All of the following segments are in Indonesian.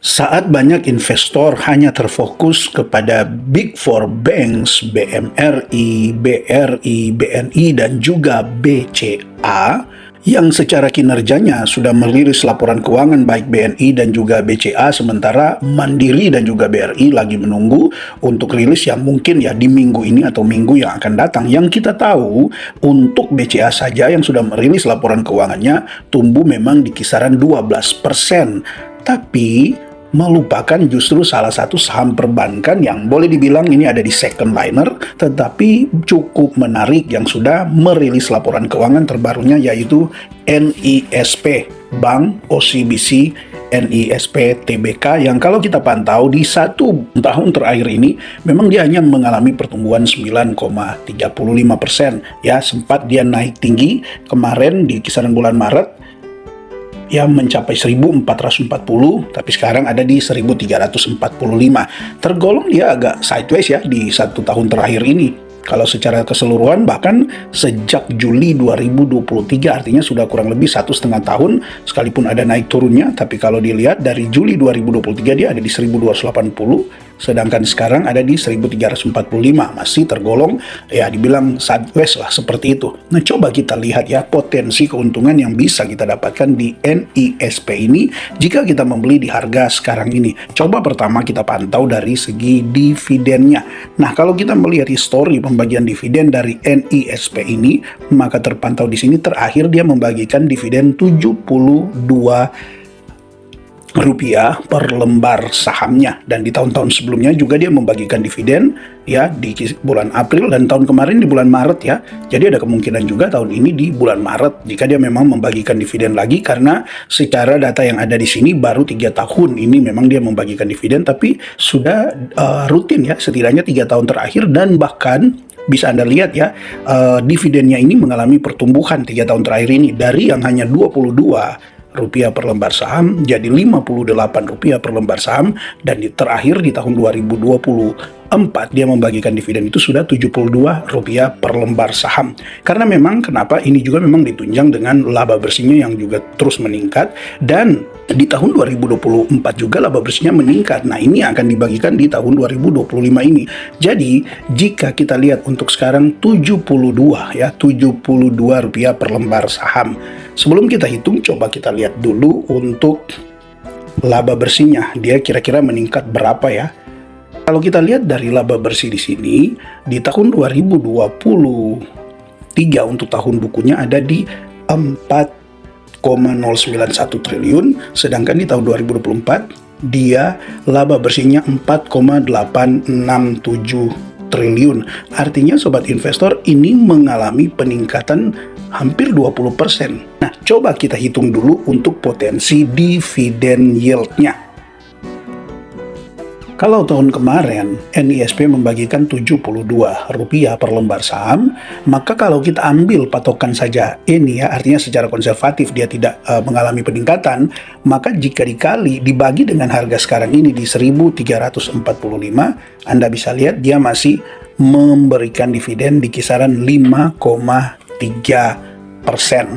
Saat banyak investor hanya terfokus kepada Big Four Banks, BMRI, BRI, BNI, dan juga BCA, yang secara kinerjanya sudah merilis laporan keuangan baik BNI dan juga BCA, sementara Mandiri dan juga BRI lagi menunggu untuk rilis yang mungkin ya di minggu ini atau minggu yang akan datang. Yang kita tahu untuk BCA saja yang sudah merilis laporan keuangannya tumbuh memang di kisaran 12%. Tapi melupakan justru salah satu saham perbankan yang boleh dibilang ini ada di second liner, tetapi cukup menarik yang sudah merilis laporan keuangan terbarunya, yaitu NISP, Bank OCBC NISP Tbk, yang kalau kita pantau di 1 tahun terakhir ini memang dia hanya mengalami pertumbuhan 9,35%. Ya, sempat dia naik tinggi kemarin di kisaran bulan Maret yang mencapai 1440, tapi sekarang ada di 1345. Tergolong dia agak sideways ya di 1 tahun terakhir ini. Kalau secara keseluruhan bahkan sejak Juli 2023, artinya sudah kurang lebih 1,5 tahun, sekalipun ada naik turunnya, tapi kalau dilihat dari Juli 2023 dia ada di 1280, sedangkan sekarang ada di 1345, masih tergolong ya dibilang sideways lah seperti itu. Nah, coba kita lihat ya potensi keuntungan yang bisa kita dapatkan di NISP ini jika kita membeli di harga sekarang ini. Coba pertama kita pantau dari segi dividennya. Nah, kalau kita melihat histori pembagian dividen dari NISP ini, maka terpantau di sini terakhir dia membagikan dividen Rp72 per lembar sahamnya, dan di tahun-tahun sebelumnya juga dia membagikan dividen ya di bulan April, dan tahun kemarin di bulan Maret ya. Jadi ada kemungkinan juga tahun ini di bulan Maret jika dia memang membagikan dividen lagi, karena secara data yang ada di sini baru 3 tahun ini memang dia membagikan dividen, tapi sudah rutin ya setidaknya 3 tahun terakhir, dan bahkan bisa Anda lihat ya, dividennya ini mengalami pertumbuhan 3 tahun terakhir ini dari yang hanya Rp22 per lembar saham jadi Rp58 per lembar saham, dan terakhir di tahun 2024 dia membagikan dividen itu sudah Rp72 per lembar saham. Karena memang kenapa ini juga memang ditunjang dengan laba bersihnya yang juga terus meningkat, dan di tahun 2024 juga laba bersihnya meningkat. Nah, ini akan dibagikan di tahun 2025 ini. Jadi jika kita lihat untuk sekarang Rp72 per lembar saham. Sebelum kita hitung, coba kita lihat dulu untuk laba bersihnya. Dia kira-kira meningkat berapa ya? Kalau kita lihat dari laba bersih di sini, di tahun 2023 untuk tahun bukunya ada di 4,091 triliun, sedangkan di tahun 2024 dia laba bersihnya 4,867 triliun. Artinya sobat investor ini mengalami peningkatan hampir 20%. Nah, coba kita hitung dulu untuk potensi dividen yield-nya. Kalau tahun kemarin NISP membagikan Rp72 per lembar saham, maka kalau kita ambil patokan saja ini ya, artinya secara konservatif dia tidak mengalami peningkatan, maka jika dibagi dengan harga sekarang ini di 1.345, Anda bisa lihat dia masih memberikan dividen di kisaran 5,3%.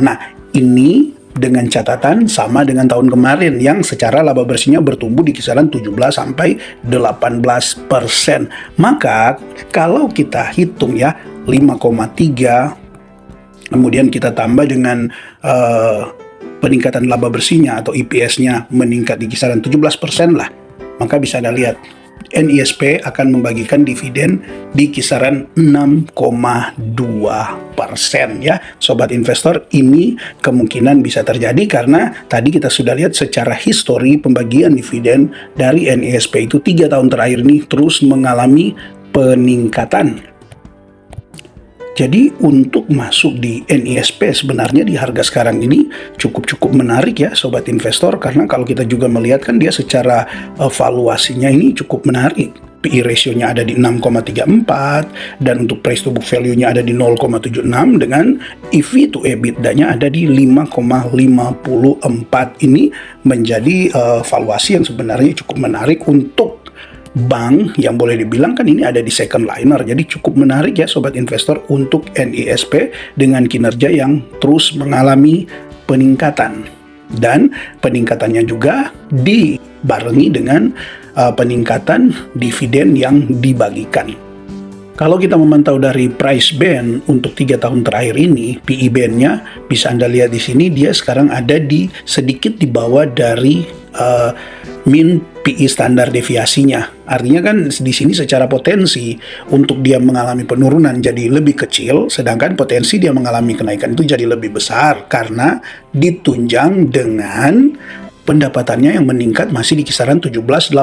Nah, ini dengan catatan sama dengan tahun kemarin yang secara laba bersihnya bertumbuh di kisaran 17-18%. Maka kalau kita hitung ya 5,3, kemudian kita tambah dengan peningkatan laba bersihnya atau EPS-nya meningkat di kisaran 17% lah, maka bisa Anda lihat NISP akan membagikan dividen di kisaran 6,2% ya. Sobat investor, ini kemungkinan bisa terjadi karena tadi kita sudah lihat secara histori pembagian dividen dari NISP itu 3 tahun terakhir ini terus mengalami peningkatan. Jadi untuk masuk di NISP sebenarnya di harga sekarang ini cukup menarik ya sobat investor, karena kalau kita juga melihat kan dia secara valuasinya ini cukup menarik. PE ratio-nya ada di 6,34 dan untuk price to book value-nya ada di 0,76 dengan EV to EBITDA-nya ada di 5,54. Ini menjadi valuasi yang sebenarnya cukup menarik untuk bank yang boleh dibilang kan ini ada di second liner. Jadi cukup menarik ya sobat investor untuk NISP dengan kinerja yang terus mengalami peningkatan, dan peningkatannya juga di dibarengi dengan peningkatan dividen yang dibagikan. Kalau kita memantau dari price band untuk 3 tahun terakhir ini, PE band-nya bisa Anda lihat di sini, dia sekarang ada di sedikit di bawah dari mean PE standar deviasinya. Artinya kan di sini secara potensi untuk dia mengalami penurunan jadi lebih kecil, sedangkan potensi dia mengalami kenaikan itu jadi lebih besar karena ditunjang dengan pendapatannya yang meningkat masih di kisaran 17-18%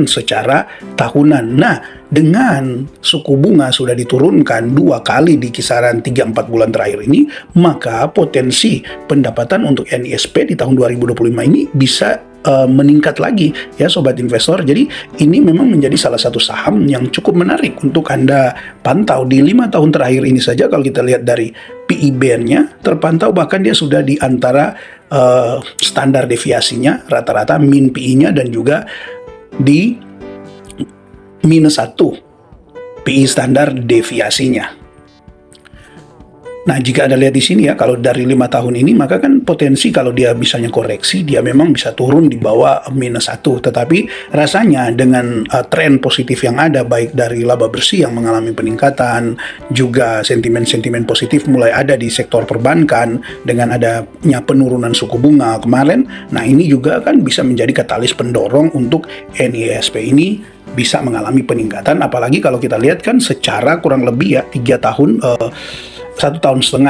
secara tahunan. Nah, dengan suku bunga sudah diturunkan 2 kali di kisaran 3-4 bulan terakhir ini, maka potensi pendapatan untuk NISP di tahun 2025 ini bisa meningkat lagi ya sobat investor. Jadi ini memang menjadi salah satu saham yang cukup menarik untuk Anda pantau. Di 5 tahun terakhir ini saja kalau kita lihat dari PE band-nya terpantau bahkan dia sudah di antara standar deviasinya, rata-rata mean PE-nya dan juga di -1 PE standar deviasinya. Nah, jika Anda lihat di sini ya, kalau dari 5 tahun ini, maka kan potensi kalau dia misalnya koreksi, dia memang bisa turun di bawah -1. Tetapi rasanya dengan tren positif yang ada, baik dari laba bersih yang mengalami peningkatan, juga sentimen-sentimen positif mulai ada di sektor perbankan, dengan adanya penurunan suku bunga kemarin, nah ini juga kan bisa menjadi katalis pendorong untuk NISP ini bisa mengalami peningkatan, apalagi kalau kita lihat kan secara kurang lebih ya 1,5 tahun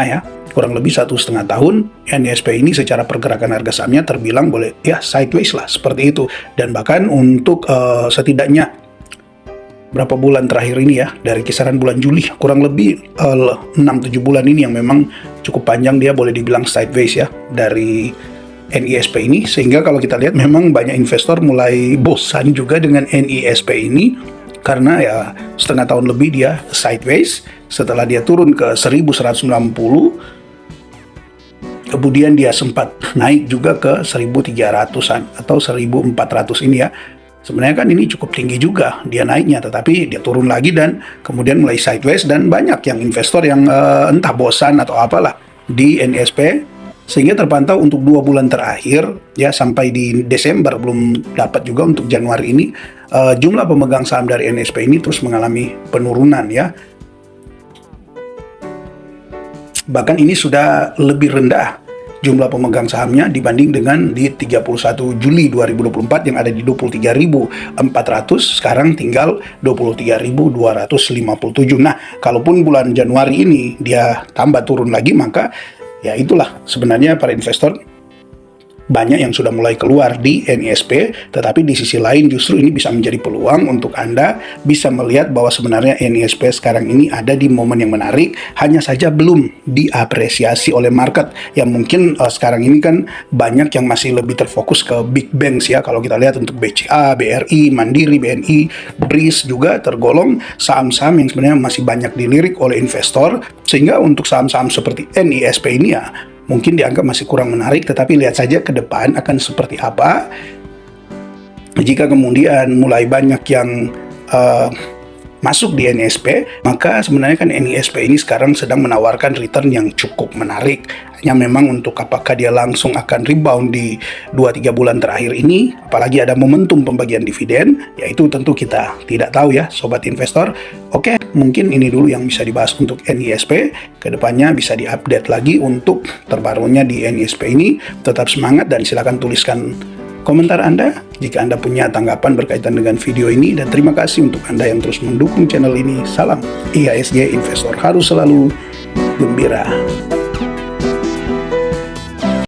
ya, kurang lebih 1,5 tahun NISP ini secara pergerakan harga sahamnya terbilang boleh ya sideways lah seperti itu. Dan bahkan untuk setidaknya berapa bulan terakhir ini ya, dari kisaran bulan Juli kurang lebih 6-7 bulan ini yang memang cukup panjang dia boleh dibilang sideways ya dari NISP ini, sehingga kalau kita lihat memang banyak investor mulai bosan juga dengan NISP ini karena ya setengah tahun lebih dia sideways. Setelah dia turun ke 1190, kemudian dia sempat naik juga ke 1300-an atau 1400 ini ya. Sebenarnya kan ini cukup tinggi juga dia naiknya, tetapi dia turun lagi dan kemudian mulai sideways, dan banyak yang investor yang entah bosan atau apalah di NISP, sehingga terpantau untuk 2 bulan terakhir ya sampai di Desember, belum dapat juga untuk Januari ini, jumlah pemegang saham dari NISP ini terus mengalami penurunan ya. Bahkan ini sudah lebih rendah jumlah pemegang sahamnya dibanding dengan di 31 Juli 2024 yang ada di 23.400, sekarang tinggal 23.257. Nah, kalaupun bulan Januari ini dia tambah turun lagi, maka ya itulah sebenarnya para investor banyak yang sudah mulai keluar di NISP, tetapi di sisi lain justru ini bisa menjadi peluang untuk Anda bisa melihat bahwa sebenarnya NISP sekarang ini ada di momen yang menarik, hanya saja belum diapresiasi oleh market. Yang mungkin sekarang ini kan banyak yang masih lebih terfokus ke big banks ya. Kalau kita lihat untuk BCA, BRI, Mandiri, BNI, BRIS juga tergolong saham-saham yang sebenarnya masih banyak dilirik oleh investor, sehingga untuk saham-saham seperti NISP ini ya mungkin dianggap masih kurang menarik, tetapi lihat saja ke depan akan seperti apa. Jika kemudian mulai banyak yang masuk di NISP, maka sebenarnya kan NISP ini sekarang sedang menawarkan return yang cukup menarik. Hanya memang untuk apakah dia langsung akan rebound di 2-3 bulan terakhir ini, apalagi ada momentum pembagian dividen, yaitu tentu kita tidak tahu ya sobat investor. Oke, mungkin ini dulu yang bisa dibahas untuk NISP. Kedepannya bisa diupdate lagi untuk terbarunya di NISP ini. Tetap semangat dan silakan tuliskan komentar Anda jika Anda punya tanggapan berkaitan dengan video ini, dan terima kasih untuk Anda yang terus mendukung channel ini. Salam IHSG Investor, harus selalu gembira.